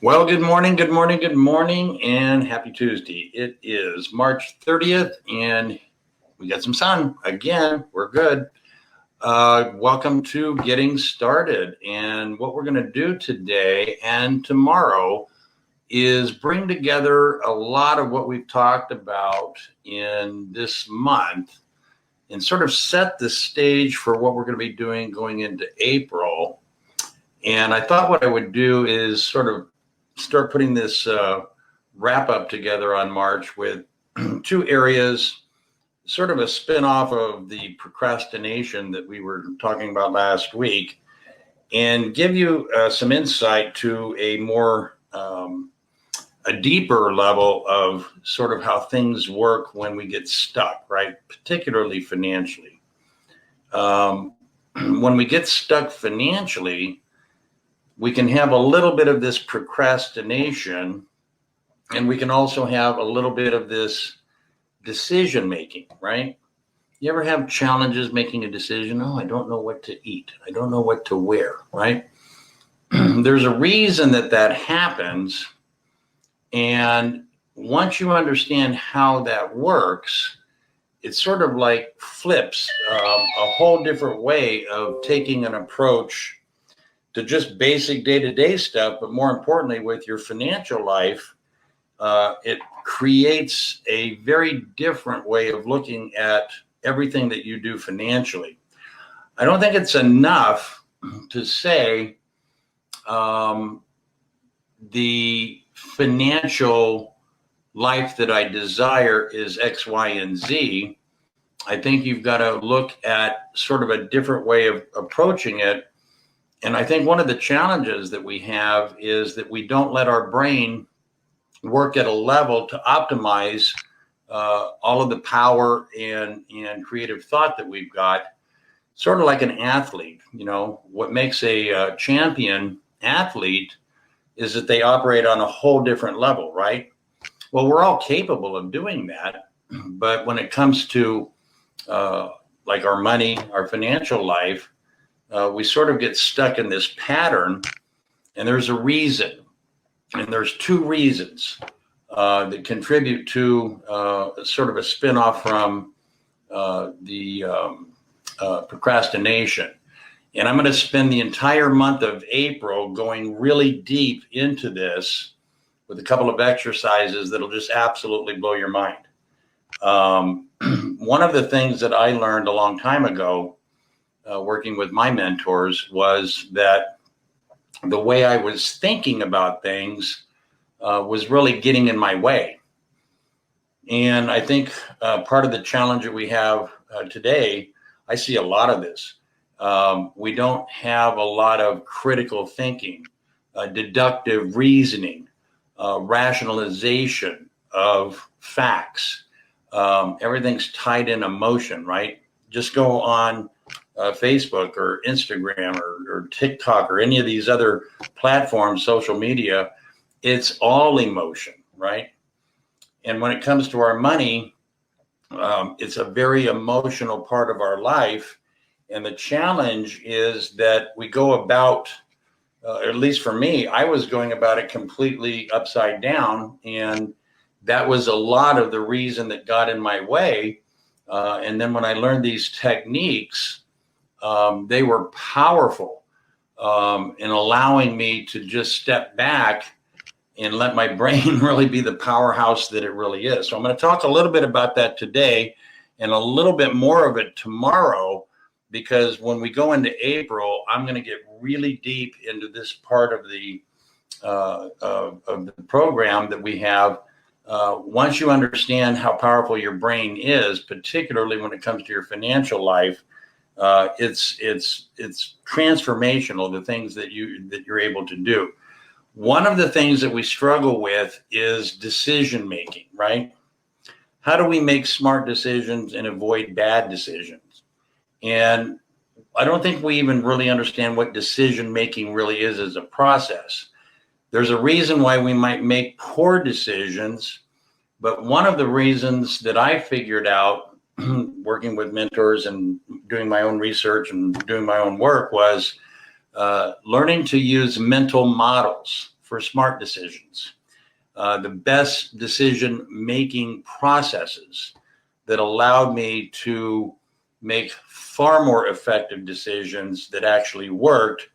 Well, good morning, good morning, good morning, and happy Tuesday. It is March 30th, and we got some sun. Again, we're good. Welcome to Getting Started. And what we're going to do today and tomorrow is bring together a lot of what we've talked about in this month and sort of set the stage for what we're going to be doing going into April. And I thought what I would do is sort of start putting this wrap up together on March with two areas, sort of a spin-off of the procrastination that we were talking about last week, and give you some insight to a more a deeper level of sort of how things work when we get stuck, right? Particularly financially. When we get stuck financially, we can have a little bit of this procrastination, and we can also have a little bit of this decision making, right? You ever have challenges making a decision? Oh, I don't know what to eat. I don't know what to wear, right? There's a reason that happens. And once you understand how that works, it sort of like flips a whole different way of taking an approach to just basic day-to-day stuff, but more importantly, with your financial life, it creates a very different way of looking at everything that you do financially. I don't think it's enough to say the financial life that I desire is X, Y, and Z. I think you've got to look at sort of a different way of approaching it. And I think one of the challenges that we have is that we don't let our brain work at a level to optimize all of the power and creative thought that we've got, sort of like an athlete. You know, what makes a champion athlete is that they operate on a whole different level, right? Well, we're all capable of doing that. But when it comes to like our money, our financial life, we sort of get stuck in this pattern, and there's a reason, and there's two reasons that contribute to sort of a spinoff from the procrastination. And I'm going to spend the entire month of April going really deep into this with a couple of exercises that'll just absolutely blow your mind. One of the things that I learned a long time ago working with my mentors was that the way I was thinking about things was really getting in my way. And I think part of the challenge that we have today, I see a lot of this. We don't have a lot of critical thinking, deductive reasoning, rationalization of facts. Everything's tied in emotion, right? Just go on Facebook or Instagram or TikTok or any of these other platforms, social media, it's all emotion, right? And when it comes to our money, it's a very emotional part of our life. And the challenge is that we go about, at least for me, I was going about it completely upside down. And that was a lot of the reason that got in my way. And then when I learned these techniques, they were powerful in allowing me to just step back and let my brain really be the powerhouse that it really is. So I'm going to talk a little bit about that today and a little bit more of it tomorrow, because when we go into April, I'm going to get really deep into this part of the program that we have. Once you understand how powerful your brain is, particularly when it comes to your financial life, it's transformational, the things that you're able to do. One of the things that we struggle with is decision making, right? How do we make smart decisions and avoid bad decisions? And I don't think we even really understand what decision making really is as a process. There's a reason why we might make poor decisions, but one of the reasons that I figured out working with mentors and doing my own research and doing my own work was learning to use mental models for smart decisions, the best decision-making processes that allowed me to make far more effective decisions that actually worked.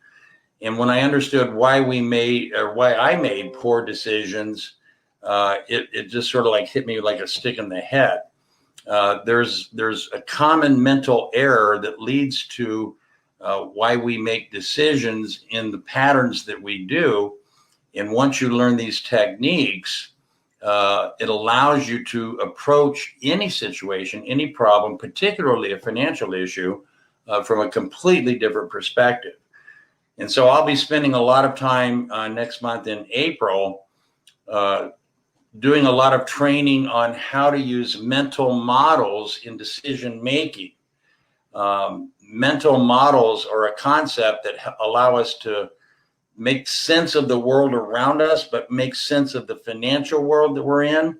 And when I understood why I made poor decisions, it just sort of like hit me like a stick in the head. There's a common mental error that leads to why we make decisions in the patterns that we do. And once you learn these techniques, it allows you to approach any situation, any problem, particularly a financial issue, from a completely different perspective. And so I'll be spending a lot of time next month in April doing a lot of training on how to use mental models in decision making. Mental models are a concept that allow us to make sense of the world around us, but make sense of the financial world that we're in.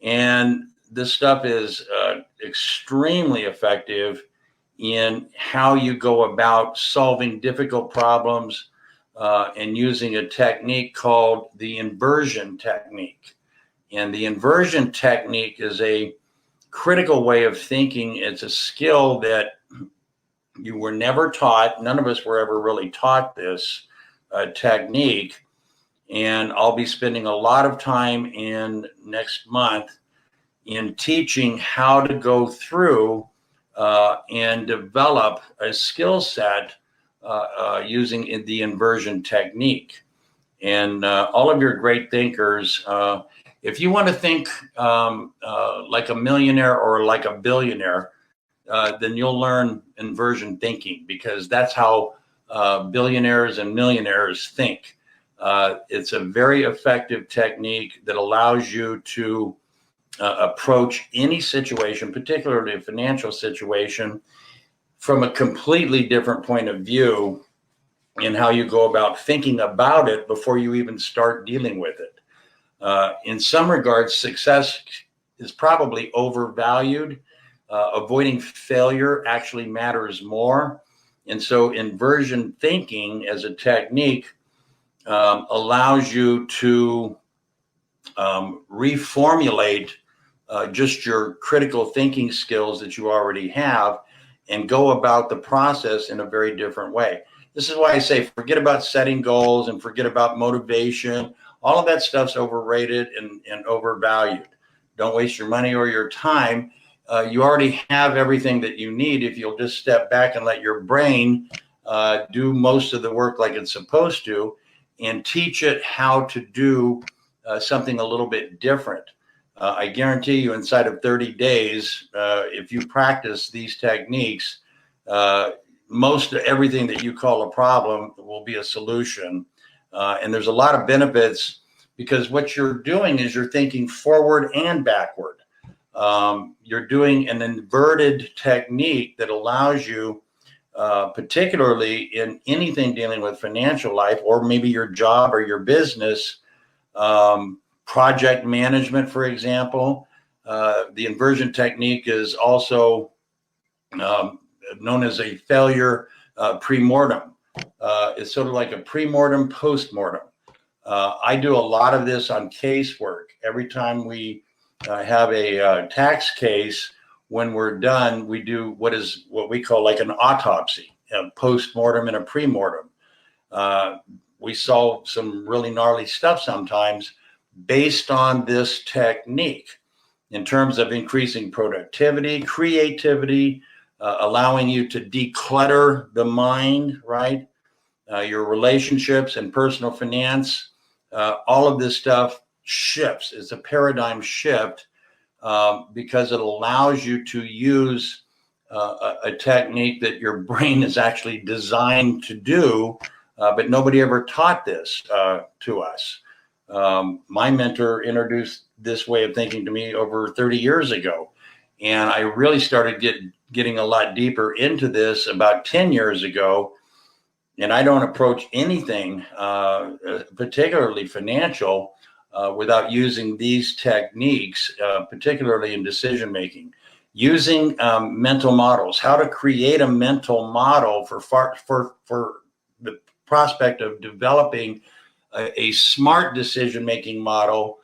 And this stuff is extremely effective in how you go about solving difficult problems and using a technique called the inversion technique. And the inversion technique is a critical way of thinking. It's a skill that you were never taught. None of us were ever really taught this technique. And I'll be spending a lot of time in next month in teaching how to go through and develop a skill set using the inversion technique. And all of your great thinkers, if you want to think like a millionaire or like a billionaire, then you'll learn inversion thinking, because that's how billionaires and millionaires think. It's a very effective technique that allows you to approach any situation, particularly a financial situation, from a completely different point of view in how you go about thinking about it before you even start dealing with it. In some regards, success is probably overvalued. Avoiding failure actually matters more. And so inversion thinking as a technique allows you to reformulate just your critical thinking skills that you already have and go about the process in a very different way. This is why I say forget about setting goals and forget about motivation. All of that stuff's overrated and overvalued. Don't waste your money or your time. You already have everything that you need if you'll just step back and let your brain do most of the work like it's supposed to, and teach it how to do something a little bit different. I guarantee you inside of 30 days, if you practice these techniques, most of everything that you call a problem will be a solution. And there's a lot of benefits, because what you're doing is you're thinking forward and backward. You're doing an inverted technique that allows you, particularly in anything dealing with financial life, or maybe your job or your business, project management, for example. The inversion technique is also known as a failure pre-mortem. It's sort of like a pre-mortem, post-mortem. I do a lot of this on casework. Every time we have a tax case, when we're done, we do what we call like an autopsy, a post-mortem and a pre-mortem. We solve some really gnarly stuff sometimes based on this technique in terms of increasing productivity, creativity, allowing you to declutter the mind, right? Your relationships and personal finance, all of this stuff shifts. It's a paradigm shift because it allows you to use a technique that your brain is actually designed to do, but nobody ever taught this to us. My mentor introduced this way of thinking to me over 30 years ago. And I really started getting a lot deeper into this about 10 years ago. And I don't approach anything, particularly financial, without using these techniques, particularly in decision making. Using mental models, how to create a mental model for the prospect of developing a smart decision-making model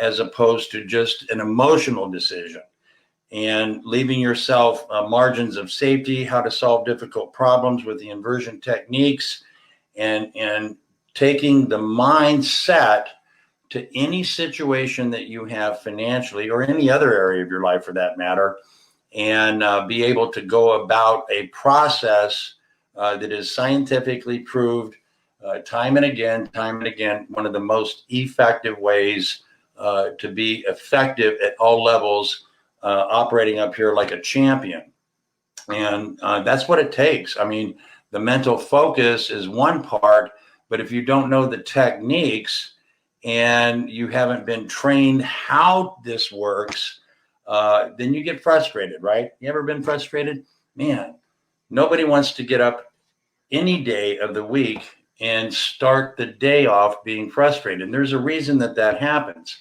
as opposed to just an emotional decision, and leaving yourself margins of safety, how to solve difficult problems with the inversion techniques, and taking the mindset to any situation that you have financially or any other area of your life for that matter, and be able to go about a process that is scientifically proved time and again, one of the most effective ways to be effective at all levels, operating up here like a champion. And that's what it takes. I mean, the mental focus is one part, but if you don't know the techniques and you haven't been trained how this works, then you get frustrated, right? You ever been frustrated? Man, nobody wants to get up any day of the week and start the day off being frustrated. And there's a reason that happens.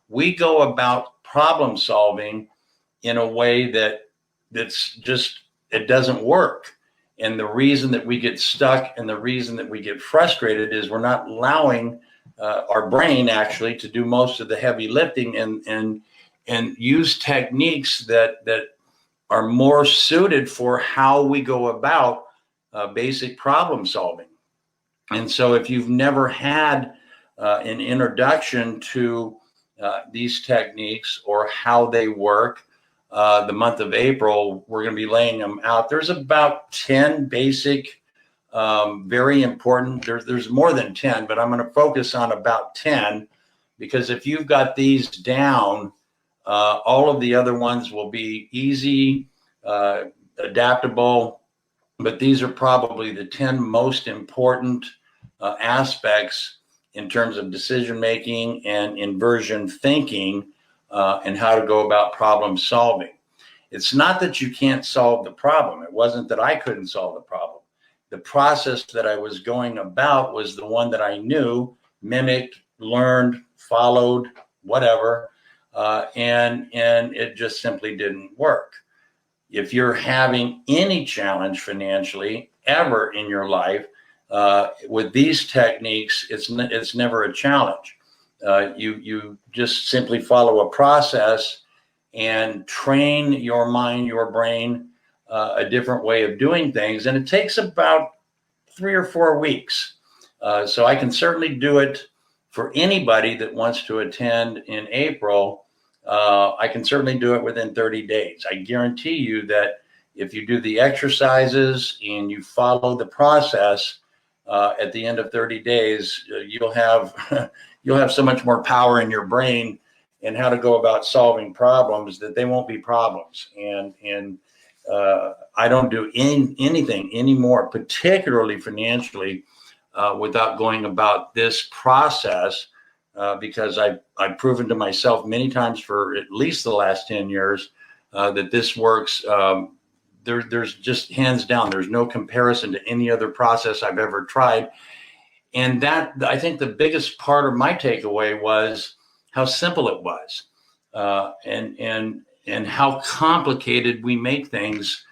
We go about problem solving in a way that's just, it doesn't work. And the reason that we get stuck and the reason that we get frustrated is we're not allowing our brain actually to do most of the heavy lifting and use techniques that are more suited for how we go about basic problem solving. And so if you've never had an introduction to these techniques or how they work, the month of April, we're going to be laying them out. There's about 10 basic, very important. There's more than 10, but I'm going to focus on about 10, because if you've got these down, all of the other ones will be easy, adaptable, but these are probably the 10 most important aspects in terms of decision making and inversion thinking, and how to go about problem solving. It's not that you can't solve the problem. It wasn't that I couldn't solve the problem. The process that I was going about was the one that I knew, mimicked, learned, followed, whatever, and it just simply didn't work. If you're having any challenge financially ever in your life, with these techniques, it's never a challenge. You just simply follow a process and train your mind, your brain, a different way of doing things. And it takes about 3 or 4 weeks. So I can certainly do it for anybody that wants to attend in April. I can certainly do it within 30 days. I guarantee you that if you do the exercises and you follow the process, at the end of 30 days, you'll have so much more power in your brain and how to go about solving problems that they won't be problems. And I don't do anything anymore, particularly financially, without going about this process, because I've proven to myself many times for at least the last 10 years that this works. There's just hands down, there's no comparison to any other process I've ever tried. And that, I think the biggest part of my takeaway was how simple it was, and how complicated we make things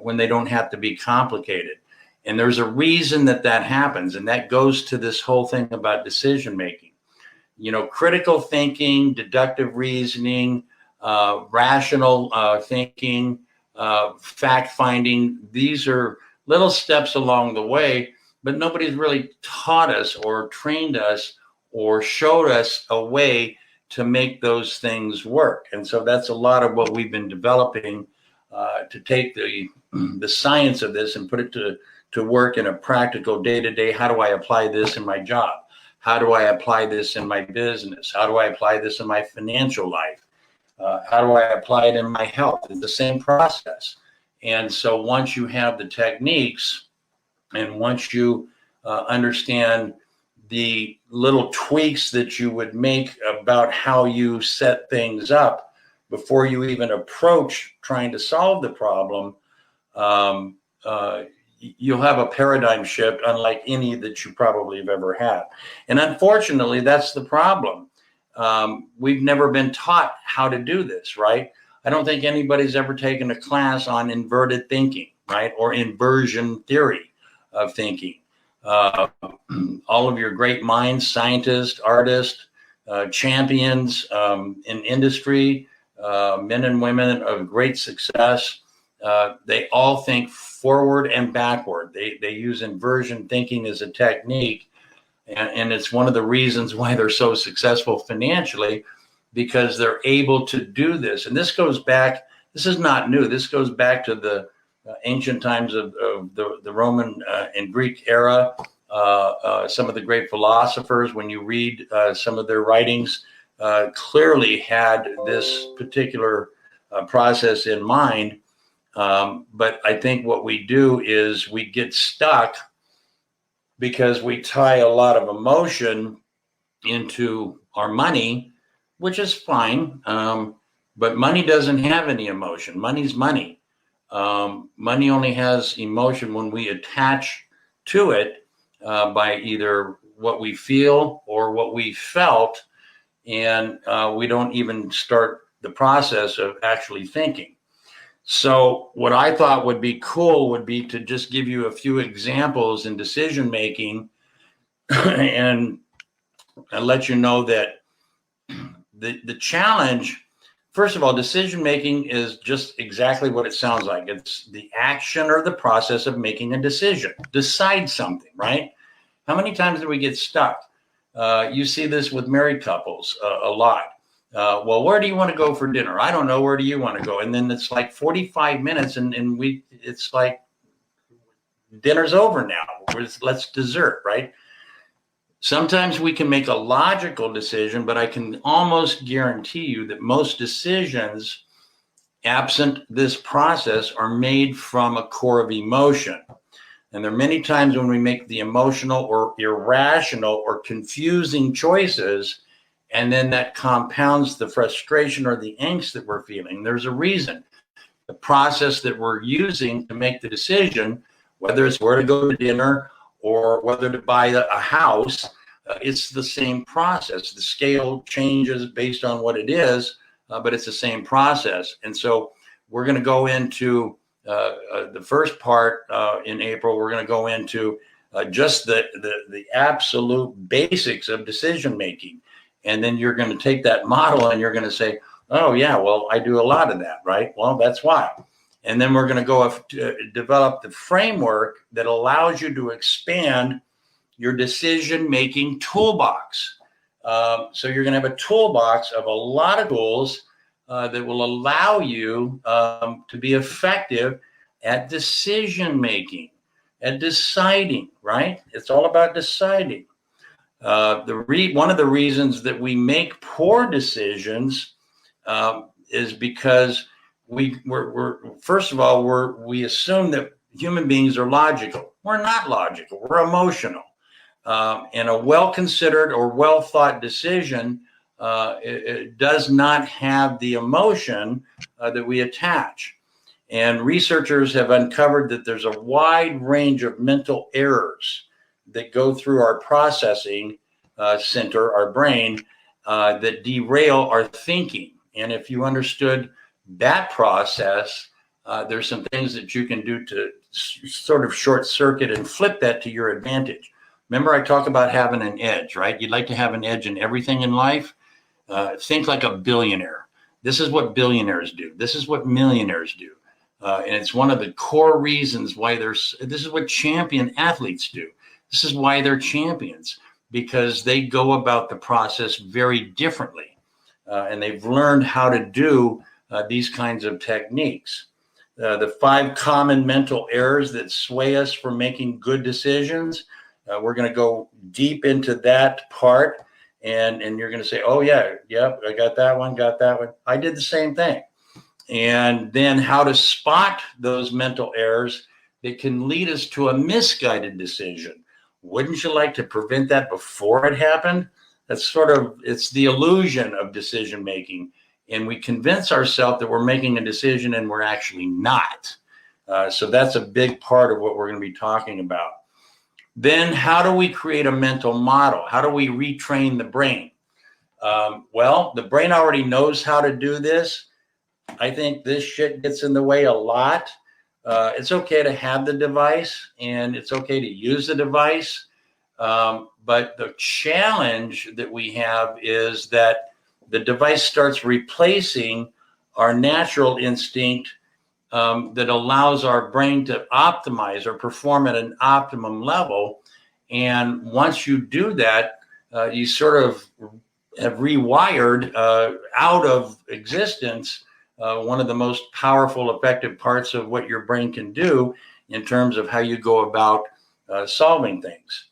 when they don't have to be complicated. And there's a reason that happens, and that goes to this whole thing about decision making. You know, critical thinking, deductive reasoning, rational thinking, fact finding, these are little steps along the way, but nobody's really taught us or trained us or showed us a way to make those things work. And so that's a lot of what we've been developing, to take the science of this and put it to work in a practical day-to-day. How do I apply this in my job? How do I apply this in my business? How do I apply this in my financial life? How do I apply it in my health? It's the same process. And so once you have the techniques, and once you understand the little tweaks that you would make about how you set things up before you even approach trying to solve the problem, you'll have a paradigm shift unlike any that you probably have ever had. And unfortunately, that's the problem. We've never been taught how to do this, right? I don't think anybody's ever taken a class on inverted thinking, right? Or inversion theory of thinking. all of your great minds, scientists, artists, champions in industry, men and women of great success. They all think forward and backward. They use inversion thinking as a technique. And it's one of the reasons why they're so successful financially, because they're able to do this. And this goes back, this is not new. This goes back to the ancient times of the Roman and Greek era. Some of the great philosophers, when you read some of their writings, clearly had this particular process in mind. But I think what we do is we get stuck because we tie a lot of emotion into our money, which is fine. But money doesn't have any emotion. Money's money. Money only has emotion when we attach to it by either what we feel or what we felt, and we don't even start the process of actually thinking. So what I thought would be cool would be to just give you a few examples in decision making and let you know that the challenge, first of all, decision making is just exactly what it sounds like. It's the action or the process of making a decision. Decide something, right? How many times do we get stuck? You see this with married couples a lot. Well, where do you want to go for dinner? I don't know. Where do you want to go? And then it's like 45 minutes and it's like dinner's over now. Let's dessert, right? Sometimes we can make a logical decision, but I can almost guarantee you that most decisions, absent this process, are made from a core of emotion. And there are many times when we make the emotional or irrational or confusing choices, and then that compounds the frustration or the angst that we're feeling. There's a reason. The process that we're using to make the decision, whether it's where to go to dinner or whether to buy a house, it's the same process. The scale changes based on what it is, but it's the same process. And so we're going to go into the first part in April. We're going to go into just the absolute basics of decision making. And then you're going to take that model and you're going to say, oh, yeah, well, I do a lot of that, right? Well, that's why. And then we're going to go develop the framework that allows you to expand your decision-making toolbox. So you're going to have a toolbox of a lot of tools that will allow you to be effective at decision-making, at deciding, right? It's all about deciding. One of the reasons that we make poor decisions is because we're first of all, we assume that human beings are logical. We're not logical. We're emotional. And a well-considered or well-thought decision it does not have the emotion that we attach. And researchers have uncovered that there's a wide range of mental errors that go through our processing center, our brain, that derail our thinking. And if you understood that process, there's some things that you can do to sort of short circuit and flip that to your advantage. Remember, I talk about having an edge, right? You'd like to have an edge in everything in life. Think like a billionaire. This is what billionaires do. This is what millionaires do. And it's one of the core reasons why this is what champion athletes do. This is why they're champions, because they go about the process very differently. And they've learned how to do these kinds of techniques. The 5 common mental errors that sway us from making good decisions. We're going to go deep into that part. And you're going to say, oh, yeah, I got that one. I did the same thing. And then how to spot those mental errors that can lead us to a misguided decision. Wouldn't you like to prevent that before it happened? It's the illusion of decision making. And we convince ourselves that we're making a decision and we're actually not. So that's a big part of what we're going to be talking about. Then how do we create a mental model? How do we retrain the brain? Well, the brain already knows how to do this. I think this shit gets in the way a lot. It's okay to have the device and it's okay to use the device. But the challenge that we have is that the device starts replacing our natural instinct that allows our brain to optimize or perform at an optimum level. And once you do that, you sort of have rewired out of existence one of the most powerful, effective parts of what your brain can do in terms of how you go about solving things.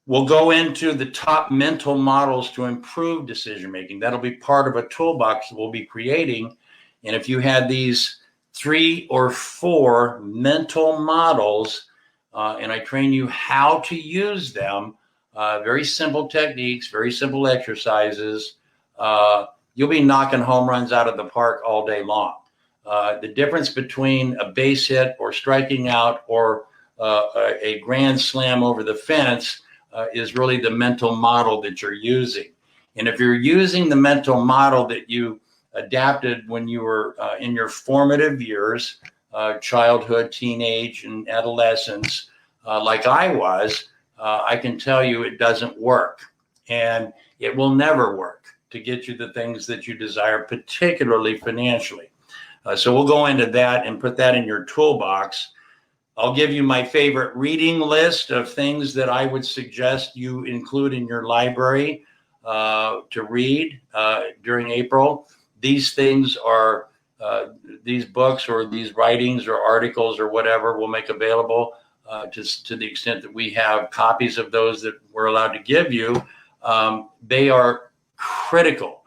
We'll go into the top mental models to improve decision making. That'll be part of a toolbox that we'll be creating. And if you had these 3 or 4 mental models, and I train you how to use them, very simple techniques, very simple exercises, you'll be knocking home runs out of the park all day long. The difference between a base hit or striking out or a grand slam over the fence is really the mental model that you're using. And if you're using the mental model that you adapted when you were in your formative years, childhood, teenage, and adolescence, like I was, I can tell you it doesn't work. And it will never work to get you the things that you desire, particularly financially. So we'll go into that and put that in your toolbox. I'll give you my favorite reading list of things that I would suggest you include in your library to read during April. These things are, these books or these writings or articles or whatever we'll make available just to the extent that we have copies of those that we're allowed to give you. They are critical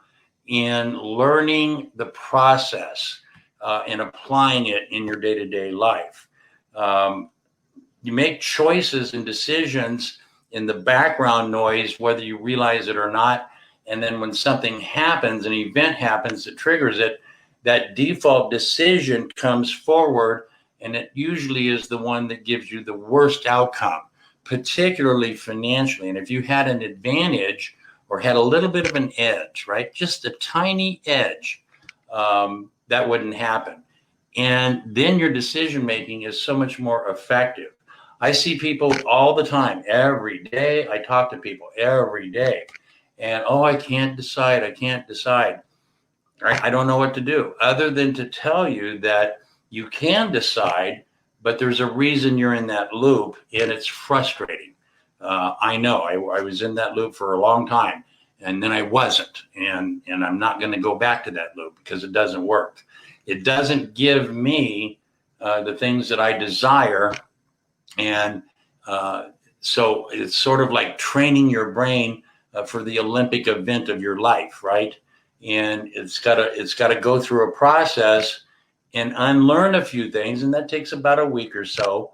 in learning the process and applying it in your day-to-day life. You make choices and decisions in the background noise, whether you realize it or not. And then when something happens, an event happens that triggers it, that default decision comes forward, and it usually is the one that gives you the worst outcome, particularly financially. And if you had an advantage or had a little bit of an edge, right, just a tiny edge, that wouldn't happen. And then your decision making is so much more effective. I see people all the time, every day. I talk to people every day. And, I can't decide. I don't know what to do, other than to tell you that you can decide, but there's a reason you're in that loop, and it's frustrating. I know I was in that loop for a long time, and then I wasn't. And I'm not going to go back to that loop because it doesn't work. It doesn't give me the things that I desire. And so it's sort of like training your brain for the Olympic event of your life, right? And it's got to go through a process and unlearn a few things, and that takes about a week or so.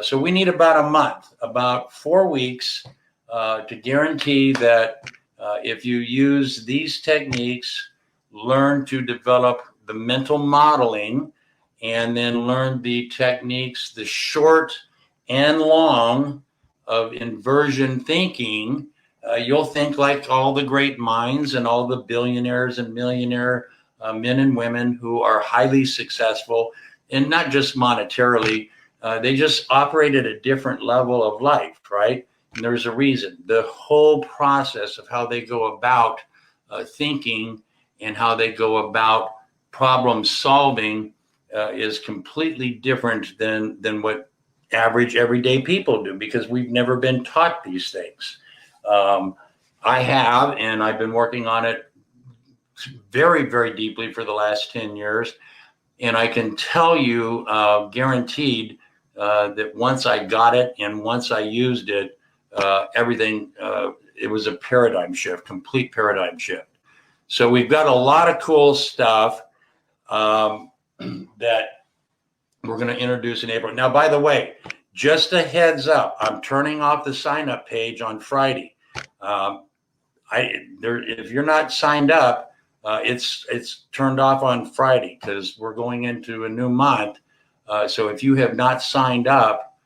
So we need about a month, about 4 weeks, to guarantee that if you use these techniques, learn to develop the mental modeling, and then learn the techniques, the short and long, of inversion thinking, you'll think like all the great minds and all the billionaires and millionaire men and women who are highly successful, and not just monetarily. They just operate at a different level of life, right? And there's a reason. The whole process of how they go about thinking and how they go about problem solving is completely different than what average everyday people do, because we've never been taught these things. I have, and I've been working on it very, very deeply for the last 10 years. And I can tell you, guaranteed, that once I got it and once I used it, everything, it was a paradigm shift, complete paradigm shift. So we've got a lot of cool stuff that we're going to introduce in April. Now, by the way, just a heads up, I'm turning off the sign up page on Friday. If you're not signed up, it's turned off on Friday because we're going into a new month. So if you have not signed up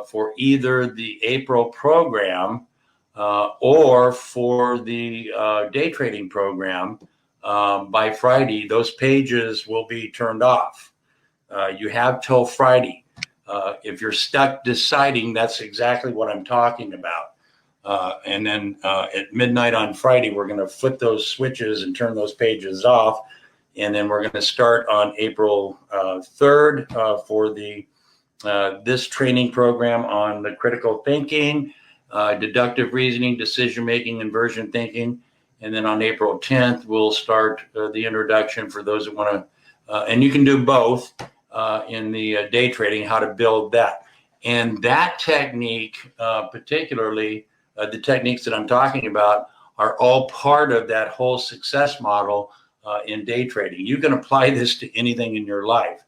for either the April program or for the day trading program by Friday, those pages will be turned off. You have till Friday. If you're stuck deciding, that's exactly what I'm talking about. And then at midnight on Friday, we're going to flip those switches and turn those pages off. And then we're going to start on April 3rd for this training program on the critical thinking, deductive reasoning, decision-making, inversion thinking. And then on April 10th, we'll start the introduction for those that want to, and you can do both in the day trading, how to build that. And that technique, particularly the techniques that I'm talking about, are all part of that whole success model in day trading. You can apply this to anything in your life,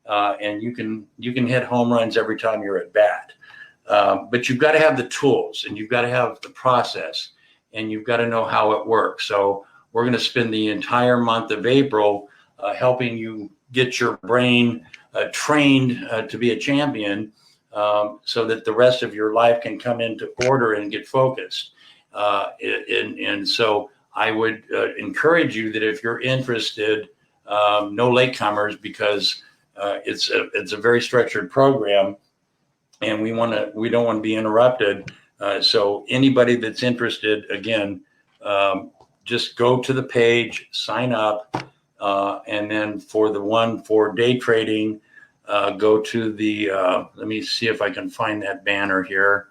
and you can hit home runs every time you're at bat. But you've got to have the tools, and you've got to have the process, and you've got to know how it works. So we're going to spend the entire month of April helping you get your brain trained to be a champion, so that the rest of your life can come into order and get focused. And so I would encourage you that if you're interested, no latecomers, because it's a very structured program, and we don't want to be interrupted. So anybody that's interested, again, just go to the page, sign up, and then for the one for day trading, go to the, let me see if I can find that banner here.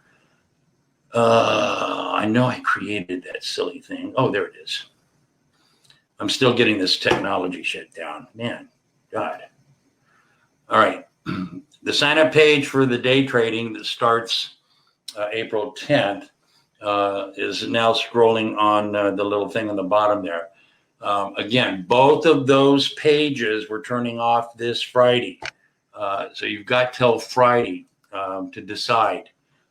I know I created that silly thing. Oh, there it is. I'm still getting this technology shit down. Man, God. All right. The sign up page for the day trading that starts April 10th is now scrolling on the little thing on the bottom there. Again, both of those pages we're turning off this Friday. So you've got till Friday to decide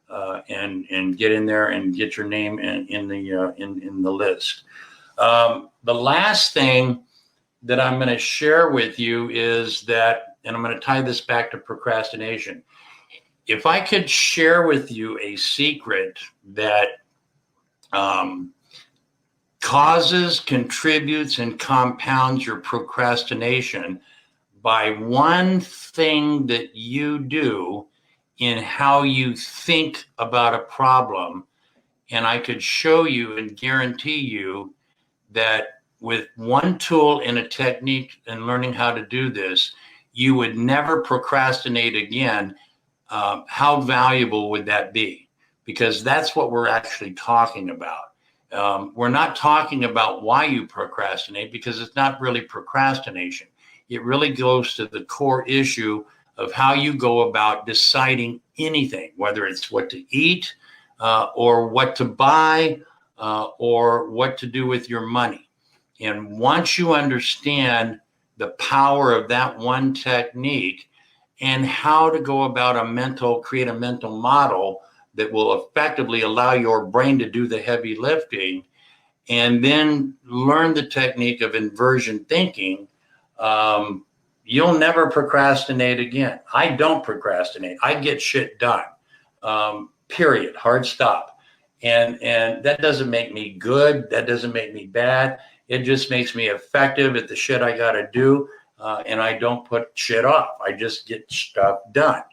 and get in there and get your name in the list. The last thing that I'm going to share with you is that, and I'm going to tie this back to procrastination. If I could share with you a secret that causes, contributes, and compounds your procrastination by one thing that you do in how you think about a problem, and I could show you and guarantee you that with one tool and a technique and learning how to do this, you would never procrastinate again. How valuable would that be? Because that's what we're actually talking about. We're not talking about why you procrastinate, because it's not really procrastination. It really goes to the core issue of how you go about deciding anything, whether it's what to eat or what to buy or what to do with your money. And once you understand the power of that one technique and how to go about create a mental model that will effectively allow your brain to do the heavy lifting, and then learn the technique of inversion thinking, you'll never procrastinate again. I don't procrastinate. I get shit done. Period. Hard stop. And that doesn't make me good. That doesn't make me bad. It just makes me effective at the shit I got to do. And I don't put shit off. I just get stuff done.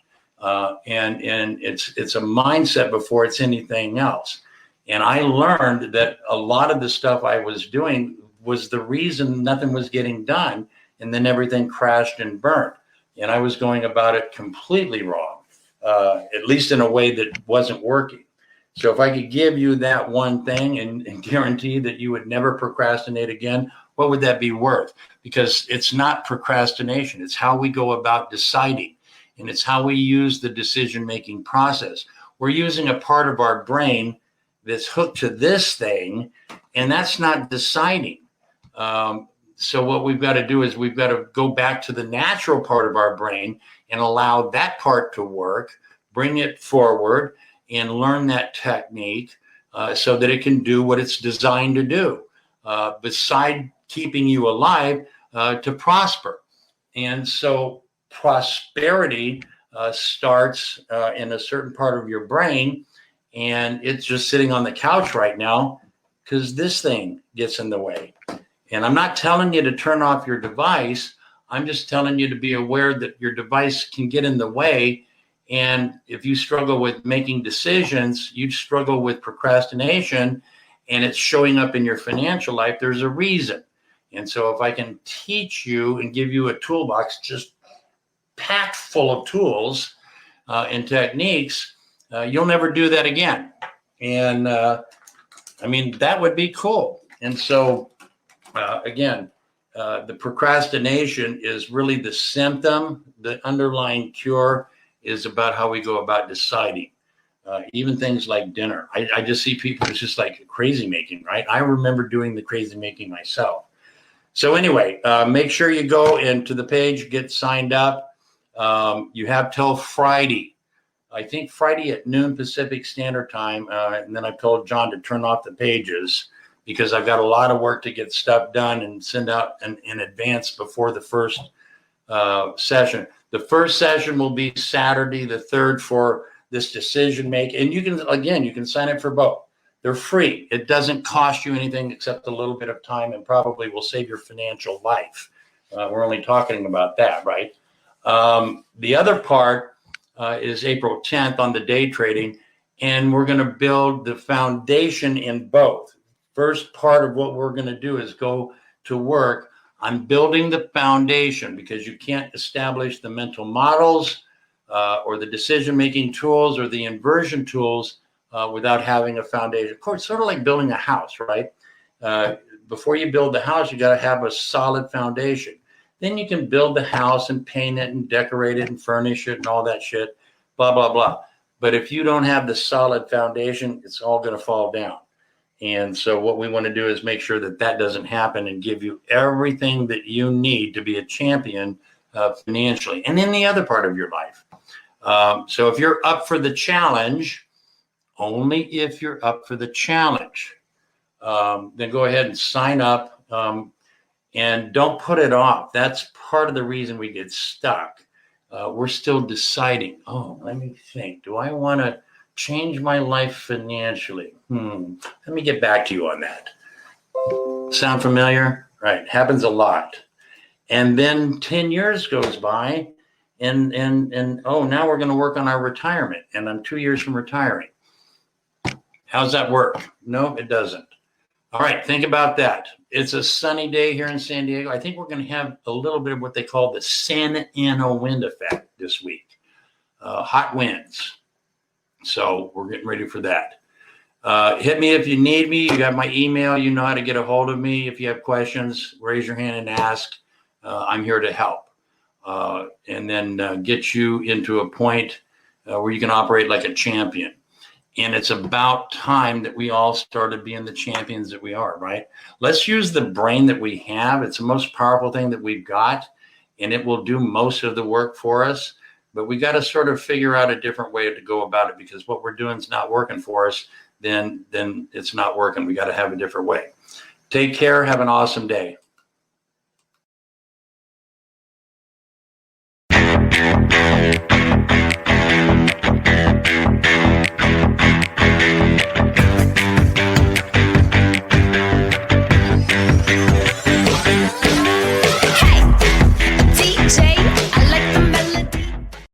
And it's a mindset before it's anything else. And I learned that a lot of the stuff I was doing was the reason nothing was getting done. And then everything crashed and burned. And I was going about it completely wrong, at least in a way that wasn't working. So if I could give you that one thing and guarantee that you would never procrastinate again, what would that be worth? Because it's not procrastination. It's how we go about deciding. And it's how we use the decision-making process. We're using a part of our brain that's hooked to this thing, and that's not deciding. So what we've got to do is we've got to go back to the natural part of our brain and allow that part to work, bring it forward, and learn that technique so that it can do what it's designed to do, beside keeping you alive to prosper. And so prosperity starts in a certain part of your brain, and it's just sitting on the couch right now because this thing gets in the way. And I'm not telling you to turn off your device. I'm just telling you to be aware that your device can get in the way. And if you struggle with making decisions, you struggle with procrastination, and it's showing up in your financial life, there's a reason. And so if I can teach you and give you a toolbox just packed full of tools and techniques, you'll never do that again. And I mean, that would be cool. And so again, the procrastination is really the symptom. The underlying cure is about how we go about deciding. Even things like dinner. I just see people, it's just like crazy making, right? I remember doing the crazy making myself. So anyway, make sure you go into the page, get signed up. You have till Friday. I think Friday at noon Pacific Standard Time. And then I told John to turn off the pages because I've got a lot of work to get stuff done and send out in advance before the first session. The first session will be Saturday, the 3rd, for this decision making. And you can sign up for both. They're free. It doesn't cost you anything except a little bit of time, and probably will save your financial life. We're only talking about that, right? The other part is April 10th on the day trading, and we're going to build the foundation in both. First part of what we're going to do is go to work on building the foundation, because you can't establish the mental models or the decision-making tools or the inversion tools without having a foundation. Of course, sort of like building a house, right? Before you build the house, you got to have a solid foundation. Then you can build the house and paint it and decorate it and furnish it and all that shit, blah, blah, blah. But if you don't have the solid foundation, it's all going to fall down. And so what we want to do is make sure that that doesn't happen and give you everything that you need to be a champion financially and in the other part of your life. So if you're up for the challenge, only if you're up for the challenge, then go ahead and sign up. And don't put it off. That's part of the reason we get stuck. We're still deciding, let me think. Do I want to change my life financially? Let me get back to you on that. Sound familiar? Right. Happens a lot. And then 10 years goes by and now we're going to work on our retirement. And I'm 2 years from retiring. How's that work? No, it doesn't. All right, think about that. It's a sunny day here in San Diego. I think we're going to have a little bit of what they call the Santa Ana wind effect this week. Hot winds. So we're getting ready for that. Hit me if you need me. You got my email. You know how to get a hold of me. If you have questions, raise your hand and ask. I'm here to help. And then get you into a point where you can operate like a champion. And it's about time that we all started being the champions that we are, right? Let's use the brain that we have. It's the most powerful thing that we've got, and it will do most of the work for us. But we got to sort of figure out a different way to go about it, because what we're doing is not working for us. Then it's not working. We got to have a different way. Take care. Have an awesome day.